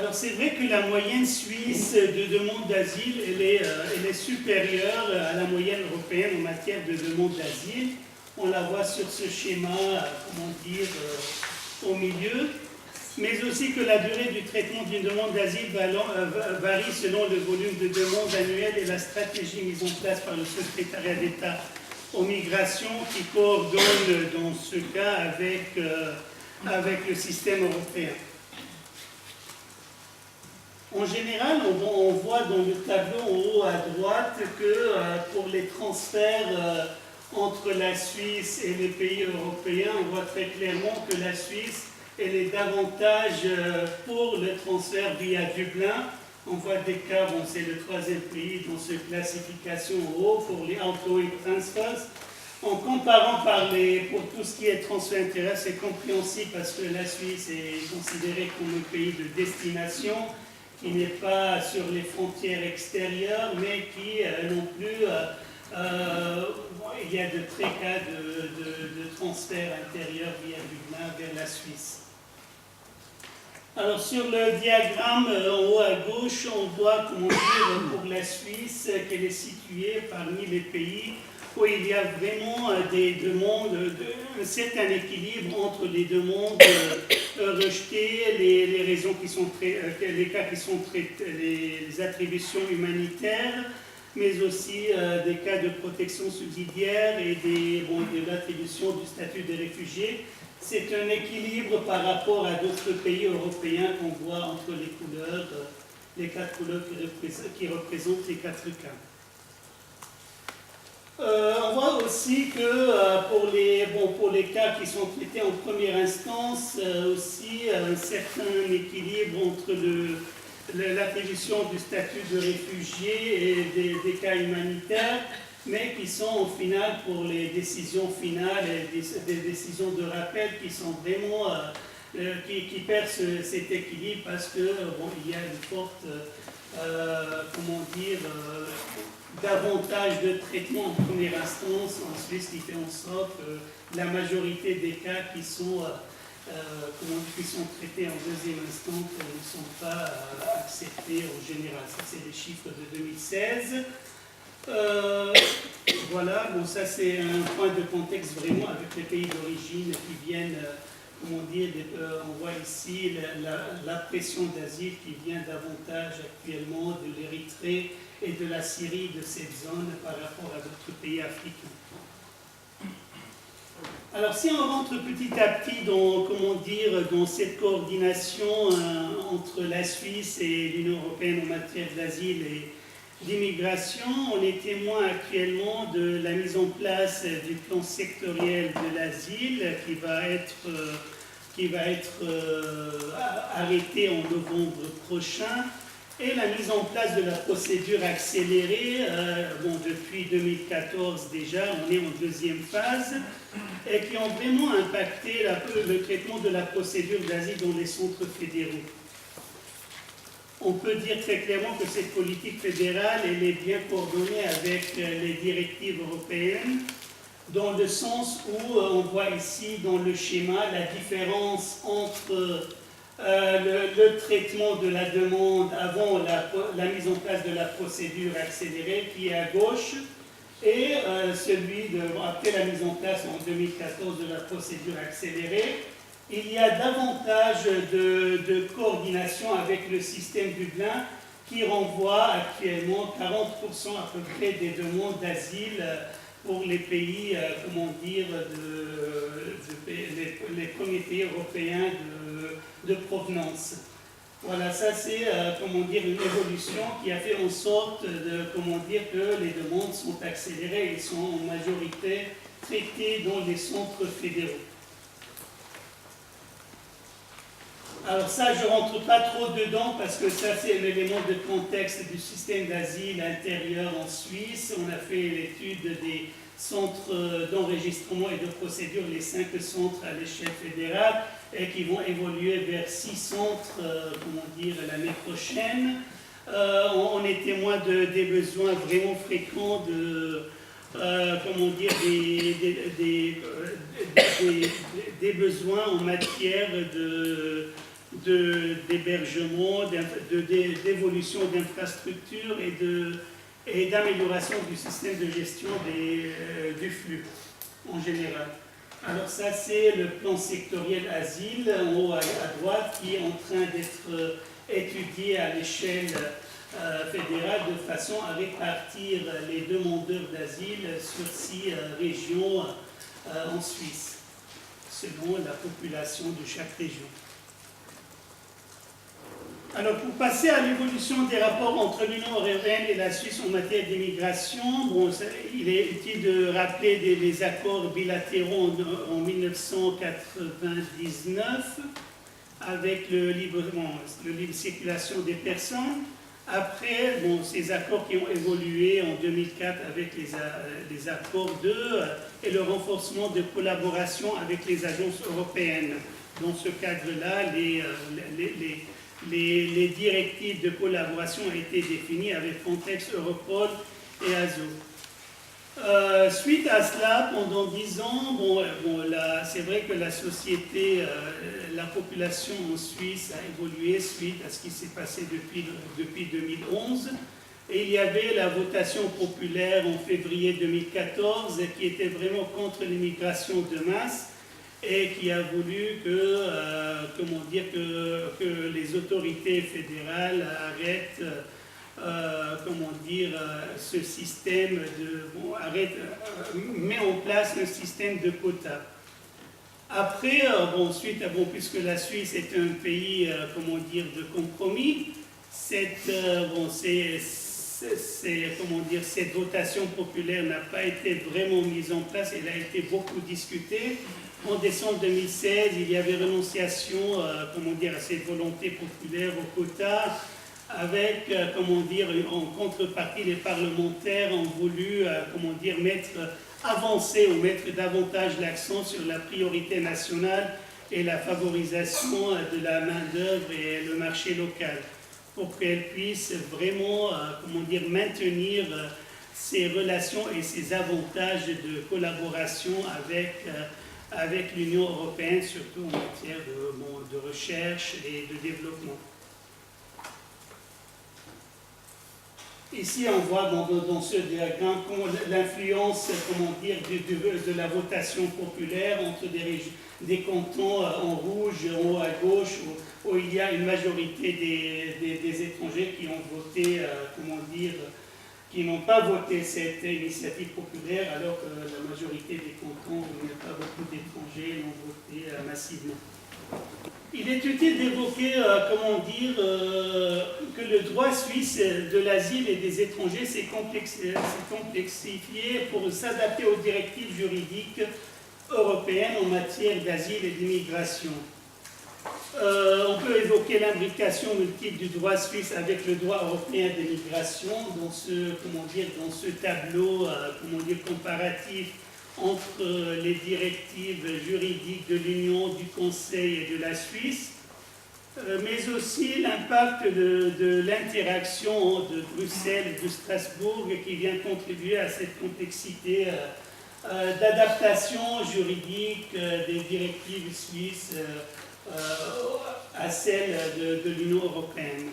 Alors c'est vrai que la moyenne suisse de demande d'asile, elle est supérieure à la moyenne européenne en matière de demande d'asile. On la voit sur ce schéma, au milieu. Mais aussi que la durée du traitement d'une demande d'asile varie selon le volume de demande annuelle et la stratégie mise en place par le secrétariat d'État aux migrations qui coordonne dans ce cas avec le système européen. En général, on voit dans le tableau en haut à droite que pour les transferts entre la Suisse et les pays européens, on voit très clairement que la Suisse elle est davantage pour le transfert via Dublin. On voit des cas, c'est le troisième pays dans cette classification en haut pour les outgoing transfers. En comparant pour tout ce qui est transfert intérieur, c'est compréhensible parce que la Suisse est considérée comme un pays de destination qui n'est pas sur les frontières extérieures, mais qui non plus, il y a de très cas de transfert intérieur via Dublin vers la Suisse. Alors sur le diagramme en haut à gauche, on voit pour la Suisse qu'elle est située parmi les pays où il y a vraiment des demandes, un certain équilibre entre les demandes rejetées, les raisons qui sont les cas qui sont traités, les attributions humanitaires, mais aussi des cas de protection subsidiaire et de l'attribution du statut de réfugié. C'est un équilibre par rapport à d'autres pays européens qu'on voit entre les couleurs, les quatre couleurs qui représentent les quatre cas. On voit aussi que pour les cas qui sont traités en première instance, aussi un certain équilibre entre l'attribution du statut de réfugié et des cas humanitaires, mais qui sont au final pour les décisions finales et des décisions de rappel qui sont vraiment qui perdent cet équilibre parce que il y a une forte davantage de traitement en première instance en Suisse qui fait en sorte que la majorité des cas qui sont traités en deuxième instance ne sont pas acceptés en général. Ça, c'est les chiffres de 2016. Voilà, ça c'est un point de contexte vraiment avec les pays d'origine qui viennent, on voit ici la pression d'asile qui vient davantage actuellement de l'Érythrée et de la Syrie, de cette zone par rapport à d'autres pays africains. Alors si on rentre petit à petit dans cette coordination entre la Suisse et l'Union européenne en matière d'asile et d'immigration, on est témoin actuellement de la mise en place du plan sectoriel de l'asile qui va être arrêté en novembre prochain et la mise en place de la procédure accélérée, depuis 2014 déjà, on est en deuxième phase, et qui ont vraiment impacté le traitement de la procédure d'asile dans les centres fédéraux. On peut dire très clairement que cette politique fédérale elle est bien coordonnée avec les directives européennes, dans le sens où on voit ici dans le schéma la différence entre le traitement de la demande avant la mise en place de la procédure accélérée qui est à gauche et celui après la mise en place en 2014 de la procédure accélérée. Il y a davantage de coordination avec le système Dublin qui renvoie actuellement 40% à peu près des demandes d'asile pour les pays, les premiers pays européens de provenance. Voilà, ça c'est une évolution qui a fait en sorte que les demandes sont accélérées et sont en majorité traitées dans les centres fédéraux. Alors ça, je ne rentre pas trop dedans parce que ça, c'est un élément de contexte du système d'asile intérieur en Suisse. On a fait l'étude des centres d'enregistrement et de procédure, les 5 centres à l'échelle fédérale, et qui vont évoluer vers 6 centres, l'année prochaine. On est témoin des besoins vraiment fréquents des besoins en matière d'hébergement, d'évolution d'infrastructures et d'amélioration du système de gestion du flux en général. Alors ça, c'est le plan sectoriel asile en haut à droite qui est en train d'être étudié à l'échelle fédérale de façon à répartir les demandeurs d'asile sur 6 régions en Suisse, selon la population de chaque région. Alors, pour passer à l'évolution des rapports entre l'Union européenne et la Suisse en matière d'immigration, bon, il est utile de rappeler les accords bilatéraux en 1999 avec le libre circulation des personnes. Après, bon, ces accords qui ont évolué en 2004 avec les accords et le renforcement de collaboration avec les agences européennes. Dans ce cadre-là, les directives de collaboration ont été définies avec Frontex, Europol et ASO. Suite à cela, pendant 10 ans, c'est vrai que la société, la population en Suisse a évolué suite à ce qui s'est passé depuis 2011. Et il y avait la votation populaire en février 2014 qui était vraiment contre l'immigration de masse et qui a voulu que les autorités fédérales arrêtent ce système met en place un système de quotas. Après, puisque la Suisse est un pays, de compromis, cette votation populaire n'a pas été vraiment mise en place, elle a été beaucoup discutée. En décembre 2016, il y avait renonciation, à cette volonté populaire au quota, avec, en contrepartie, les parlementaires ont voulu, mettre davantage l'accent sur la priorité nationale et la favorisation de la main-d'œuvre et le marché local, pour qu'elles puissent vraiment, maintenir ces relations et ces avantages de collaboration avec l'Union européenne, surtout en matière de recherche et de développement. Ici, on voit dans ce diagramme l'influence, de la votation populaire entre des cantons en rouge, en haut à gauche, où il y a une majorité des étrangers qui ont voté, qui n'ont pas voté cette initiative populaire, alors que la majorité des cantons où il n'y a pas beaucoup d'étrangers l'ont voté massivement. Il est utile d'évoquer, que le droit suisse de l'asile et des étrangers s'est complexifié pour s'adapter aux directives juridiques européennes en matière d'asile et d'immigration. On peut évoquer l'imbrication multiple du droit suisse avec le droit européen d'immigration dans ce tableau comparatif entre les directives juridiques de l'Union, du Conseil et de la Suisse, mais aussi l'impact de l'interaction de Bruxelles et de Strasbourg qui vient contribuer à cette complexité d'adaptation juridique des directives suisses à celles de l'Union européenne.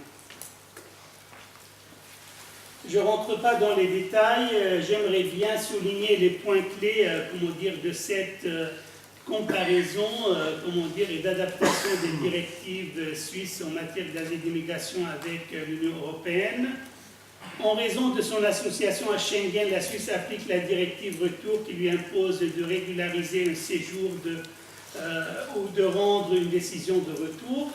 Je ne rentre pas dans les détails, j'aimerais bien souligner les points clés de cette comparaison et d'adaptation des directives suisses en matière d'asile et d'immigration avec l'Union européenne. En raison de son association à Schengen, la Suisse applique la directive retour qui lui impose de régulariser un séjour ou de rendre une décision de retour.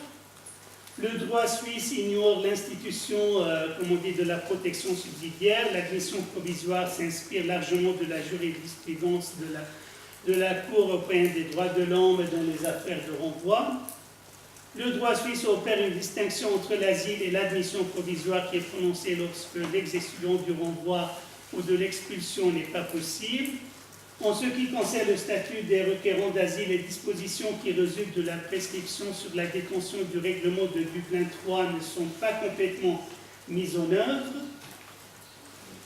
Le droit suisse ignore l'institution de la protection subsidiaire. L'admission provisoire s'inspire largement de la jurisprudence de la Cour européenne des droits de l'homme dans les affaires de renvoi. Le droit suisse opère une distinction entre l'asile et l'admission provisoire qui est prononcée lorsque l'exécution du renvoi ou de l'expulsion n'est pas possible. En ce qui concerne le statut des requérants d'asile, les dispositions qui résultent de la prescription sur la détention du règlement de Dublin III ne sont pas complètement mises en œuvre.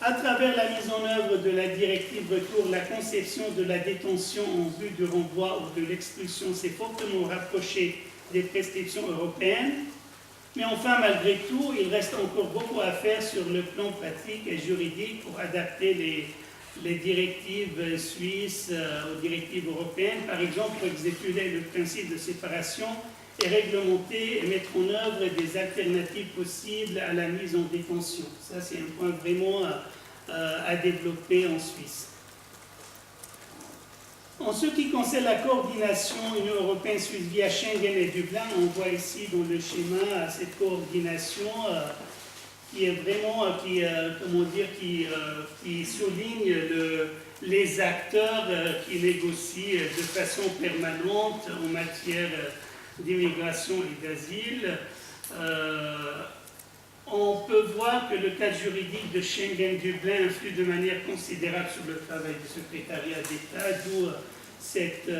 À travers la mise en œuvre de la directive retour, la conception de la détention en vue du renvoi ou de l'expulsion s'est fortement rapprochée des prescriptions européennes. Mais enfin, malgré tout, il reste encore beaucoup à faire sur le plan pratique et juridique pour adapter les directives suisses aux directives européennes, par exemple pour exécuter le principe de séparation et réglementer et mettre en œuvre des alternatives possibles à la mise en détention. Ça, c'est un point vraiment à développer en Suisse. En ce qui concerne la coordination Union européenne-Suisse via Schengen et Dublin, on voit ici dans le schéma cette coordination qui est vraiment, qui souligne les acteurs qui négocient de façon permanente en matière d'immigration et d'asile. On peut voir que le cadre juridique de Schengen-Dublin influe de manière considérable sur le travail du secrétariat d'État, d'où cette,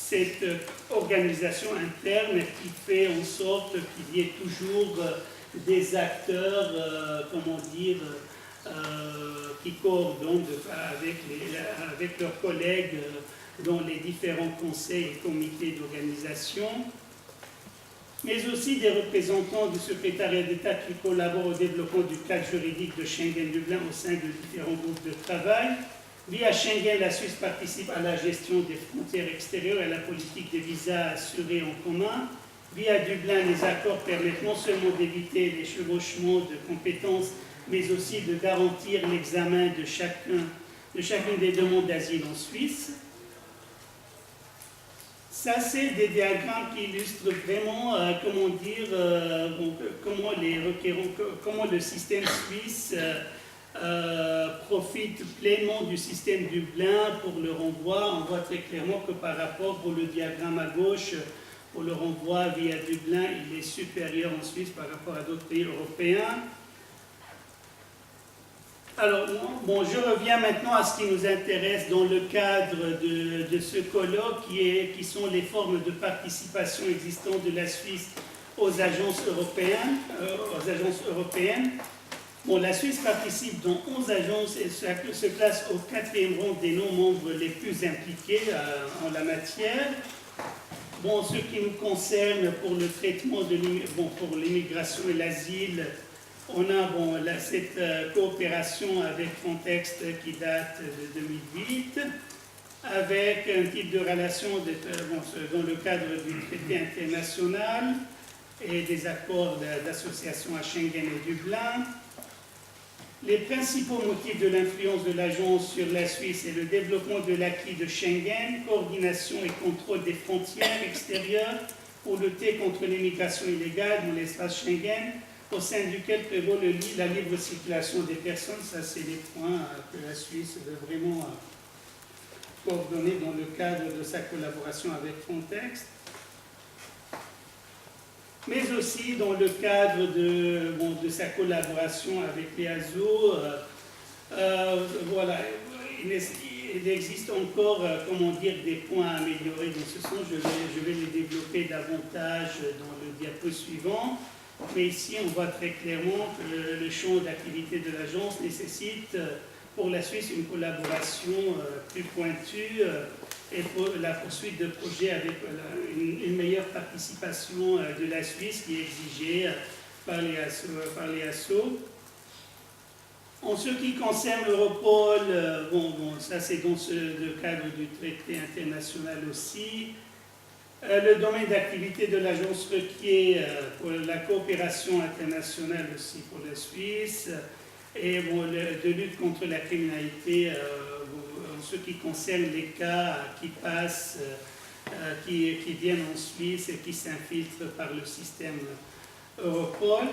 cette organisation interne qui fait en sorte qu'il y ait toujours des acteurs, qui coordonnent avec leurs collègues dans les différents conseils et comités d'organisation, mais aussi des représentants du secrétariat d'État qui collaborent au développement du cadre juridique de Schengen-Dublin au sein de différents groupes de travail. Via Schengen, la Suisse participe à la gestion des frontières extérieures et à la politique des visas assurés en commun. Via Dublin, les accords permettent non seulement d'éviter les chevauchements de compétences, mais aussi de garantir l'examen de chacune des demandes d'asile en Suisse. Ça, c'est des diagrammes qui illustrent vraiment comment le système suisse profite pleinement du système Dublin pour le renvoi. On voit très clairement que par rapport pour le diagramme à gauche, pour le renvoi via Dublin, il est supérieur en Suisse par rapport à d'autres pays européens. Alors, bon, je reviens maintenant à ce qui nous intéresse dans le cadre de ce colloque, qui sont les formes de participation existantes de la Suisse aux agences européennes. Bon, la Suisse participe dans 11 agences et se place au 4e rang des non-membres les plus impliqués en la matière. Bon, ce qui nous concerne pour le traitement pour l'immigration et l'asile, on a cette coopération avec Frontex qui date de 2008, avec un type de relation dans le cadre du traité international et des accords d'association à Schengen et Dublin. Les principaux motifs de l'influence de l'agence sur la Suisse est le développement de l'acquis de Schengen, coordination et contrôle des frontières extérieures pour lutter contre l'immigration illégale dans l'espace Schengen, au sein duquel prévaut la libre circulation des personnes. Ça, c'est les points que la Suisse veut vraiment coordonner dans le cadre de sa collaboration avec Frontex, mais aussi dans le cadre de sa collaboration avec l'EASO. Voilà, il existe encore, des points à améliorer dans ce sens. Je vais les développer davantage dans le diapo suivant. Mais ici, on voit très clairement que le champ d'activité de l'agence nécessite pour la Suisse une collaboration plus pointue et pour la poursuite de projets avec une meilleure participation de la Suisse qui est exigée par les ASSO. En ce qui concerne Europol, ça c'est dans le cadre du traité international aussi. Le domaine d'activité de l'agence requiert pour la coopération internationale aussi pour la Suisse et de lutte contre la criminalité en ce qui concerne les cas qui passent, qui viennent en Suisse et qui s'infiltrent par le système Europol.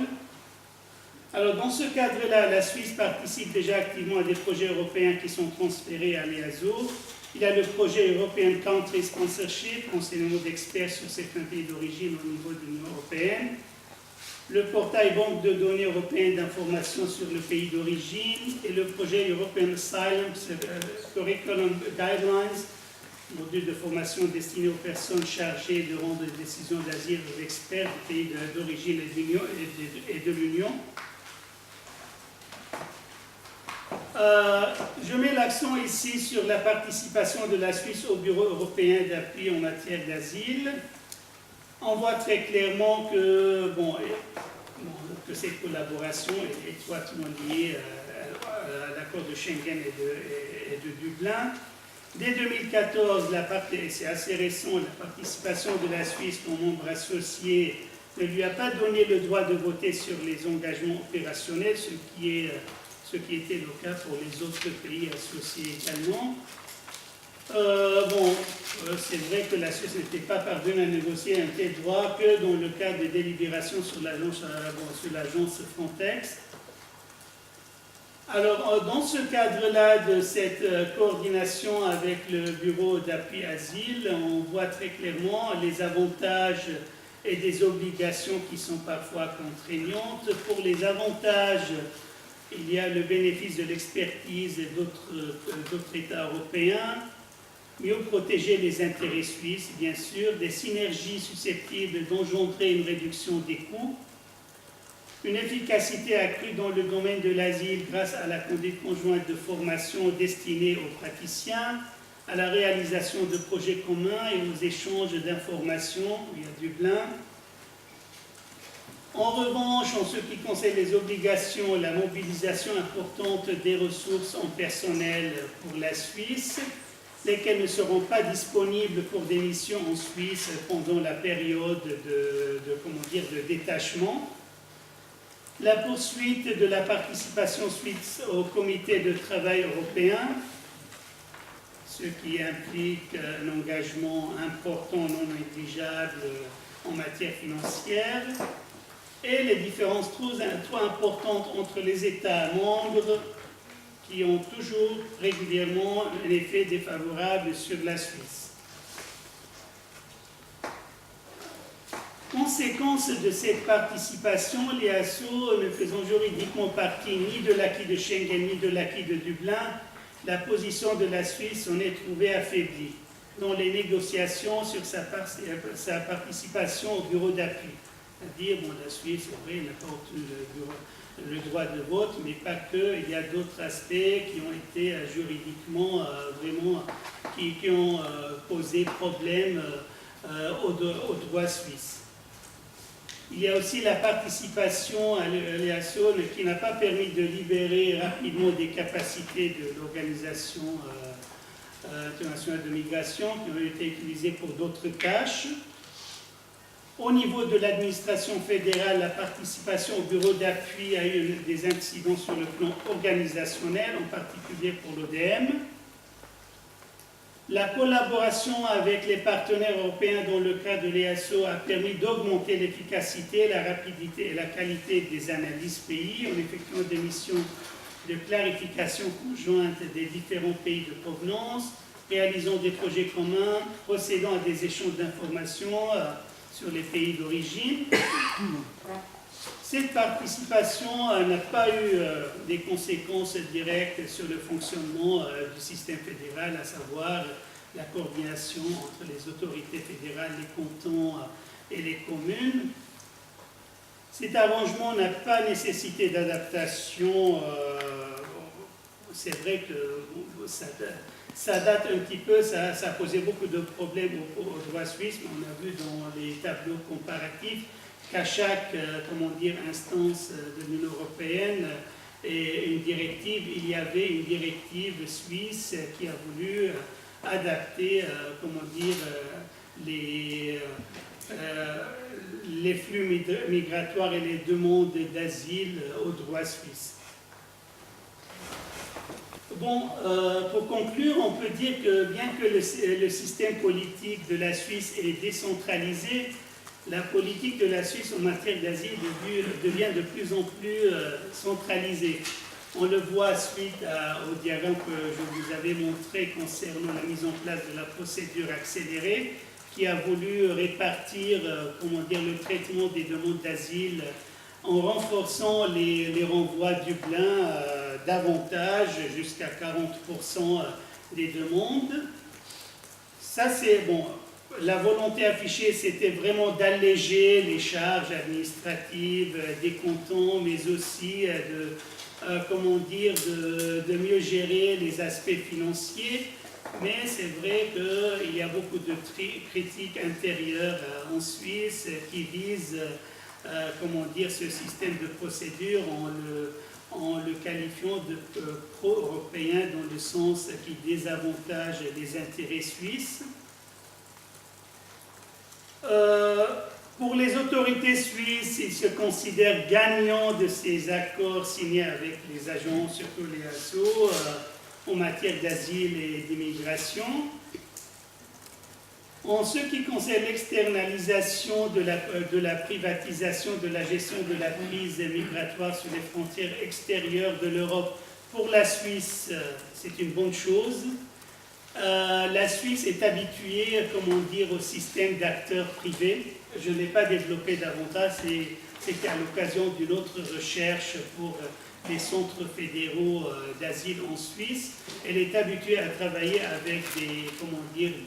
Alors dans ce cadre-là, la Suisse participe déjà activement à des projets européens qui sont transférés à l'EASO. Il y a le projet European Country Sponsorship, enseignement d'experts sur certains pays d'origine au niveau de l'Union européenne. Le portail banque de données européenne d'information sur le pays d'origine et le projet European Asylum Curriculum Guidelines, module de formation destiné aux personnes chargées de rendre des décisions d'asile aux experts du pays d'origine et de l'Union. Je mets l'accent ici sur la participation de la Suisse au Bureau européen d'appui en matière d'asile. On voit très clairement que, que cette collaboration est étroitement liée à l'accord de Schengen et de Dublin. Dès 2014, c'est assez récent, la participation de la Suisse comme membre associé ne lui a pas donné le droit de voter sur les engagements opérationnels, ce qui était le cas pour les autres pays associés également. C'est vrai que la Suisse n'était pas parvenue à négocier un tel droit que dans le cadre des délibérations sur l'agence Frontex. Alors, dans ce cadre-là de cette coordination avec le Bureau d'appui asile, on voit très clairement les avantages et des obligations qui sont parfois contraignantes. Pour les avantages, il y a le bénéfice de l'expertise d'autres États européens, mieux protéger les intérêts suisses, bien sûr, des synergies susceptibles d'engendrer une réduction des coûts, une efficacité accrue dans le domaine de l'asile grâce à la conduite conjointe de formation destinée aux praticiens, à la réalisation de projets communs et aux échanges d'informations via Dublin. En revanche, en ce qui concerne les obligations, la mobilisation importante des ressources en personnel pour la Suisse, lesquelles ne seront pas disponibles pour des missions en Suisse pendant la période de détachement. La poursuite de la participation suisse au comité de travail européen, ce qui implique un engagement important, non négligeable en matière financière, et les différences trop importantes entre les États membres qui ont toujours régulièrement un effet défavorable sur la Suisse. Conséquence de cette participation, l'EASO ne faisant juridiquement partie ni de l'acquis de Schengen ni de l'acquis de Dublin, la position de la Suisse en est trouvée affaiblie dans les négociations sur sa participation au bureau d'appui. C'est-à-dire, la Suisse, c'est vrai, n'a pas obtenu le droit de vote, mais pas que, il y a d'autres aspects qui ont été juridiquement qui ont posé problème au droit suisse. Il y a aussi la participation à l'EASO qui n'a pas permis de libérer rapidement des capacités de l'Organisation internationale de migration qui ont été utilisées pour d'autres tâches. Au niveau de l'administration fédérale, la participation au bureau d'appui a eu des incidents sur le plan organisationnel, en particulier pour l'ODM. La collaboration avec les partenaires européens dans le cadre de l'EASO a permis d'augmenter l'efficacité, la rapidité et la qualité des analyses pays en effectuant des missions de clarification conjointe des différents pays de provenance, réalisant des projets communs, procédant à des échanges d'informations sur les pays d'origine. Cette participation n'a pas eu des conséquences directes sur le fonctionnement du système fédéral, à savoir la coordination entre les autorités fédérales, les cantons et les communes. Cet arrangement n'a pas nécessité d'adaptation. C'est vrai que ça date un petit peu, ça a posé beaucoup de problèmes au droit suisse, mais on a vu dans les tableaux comparatifs qu'à chaque instance de l'Union européenne et une directive, il y avait une directive suisse qui a voulu adapter les flux migratoires et les demandes d'asile au droit suisse. Pour conclure, on peut dire que bien que le système politique de la Suisse est décentralisé, la politique de la Suisse en matière d'asile devient de plus en plus centralisée. On le voit suite au diagramme que je vous avais montré concernant la mise en place de la procédure accélérée, qui a voulu répartir le traitement des demandes d'asile en renforçant les renvois Dublin davantage, jusqu'à 40% des demandes. Ça, c'est bon. La volonté affichée, c'était vraiment d'alléger les charges administratives des cantons, mais aussi comment dire, de mieux gérer les aspects financiers. Mais c'est vrai qu'il y a beaucoup de critiques intérieures en Suisse qui visent, comment dire, ce système de procédure en le qualifiant de pro-européen dans le sens qui désavantage les intérêts suisses. Pour les autorités suisses, ils se considèrent gagnants de ces accords signés avec les agences, surtout les ASSO, en matière d'asile et d'immigration. En ce qui concerne l'externalisation de la privatisation de la gestion de la crise migratoire sur les frontières extérieures de l'Europe, pour la Suisse, c'est une bonne chose. La Suisse est habituée, comment dire, au système d'acteurs privés. Je n'ai pas développé davantage, c'était à l'occasion d'une autre recherche pour les centres fédéraux d'asile en Suisse. Elle est habituée à travailler avec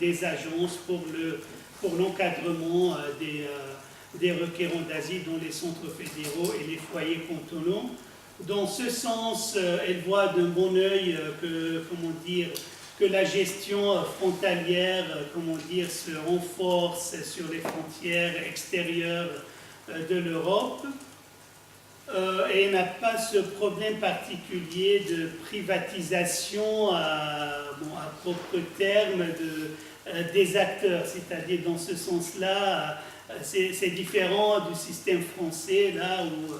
des agences pour l'encadrement des requérants d'asile dans les centres fédéraux et les foyers cantonaux. Dans ce sens, elle voit d'un bon œil que la gestion frontalière, se renforce sur les frontières extérieures de l'Europe. Et n'a pas ce problème particulier de privatisation à propre terme des acteurs. C'est-à-dire, dans ce sens-là, c'est différent du système français, là où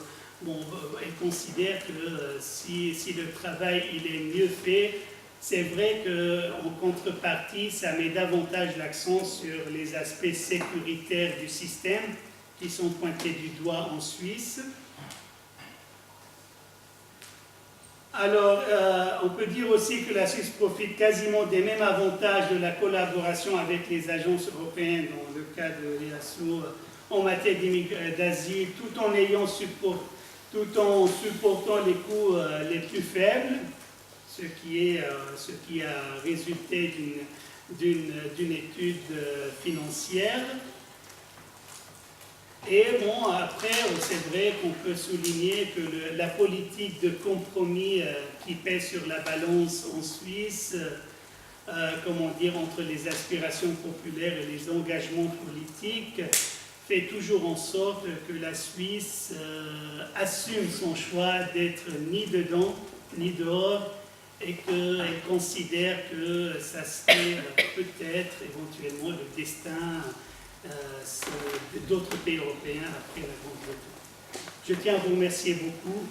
elle considère que si le travail il est mieux fait, c'est vrai qu'en contrepartie, ça met davantage l'accent sur les aspects sécuritaires du système qui sont pointés du doigt en Suisse. Alors, on peut dire aussi que la Suisse profite quasiment des mêmes avantages de la collaboration avec les agences européennes, dans le cas de l'EASO, en matière d'asile, tout en supportant les coûts les plus faibles, ce qui a résulté d'une étude financière. Et après, c'est vrai qu'on peut souligner que la politique de compromis qui pèse sur la balance en Suisse, entre les aspirations populaires et les engagements politiques, fait toujours en sorte que la Suisse assume son choix d'être ni dedans ni dehors et qu'elle considère que ça serait peut-être éventuellement le destin d'autres pays européens après la Grande-Bretagne. Je tiens à vous remercier beaucoup.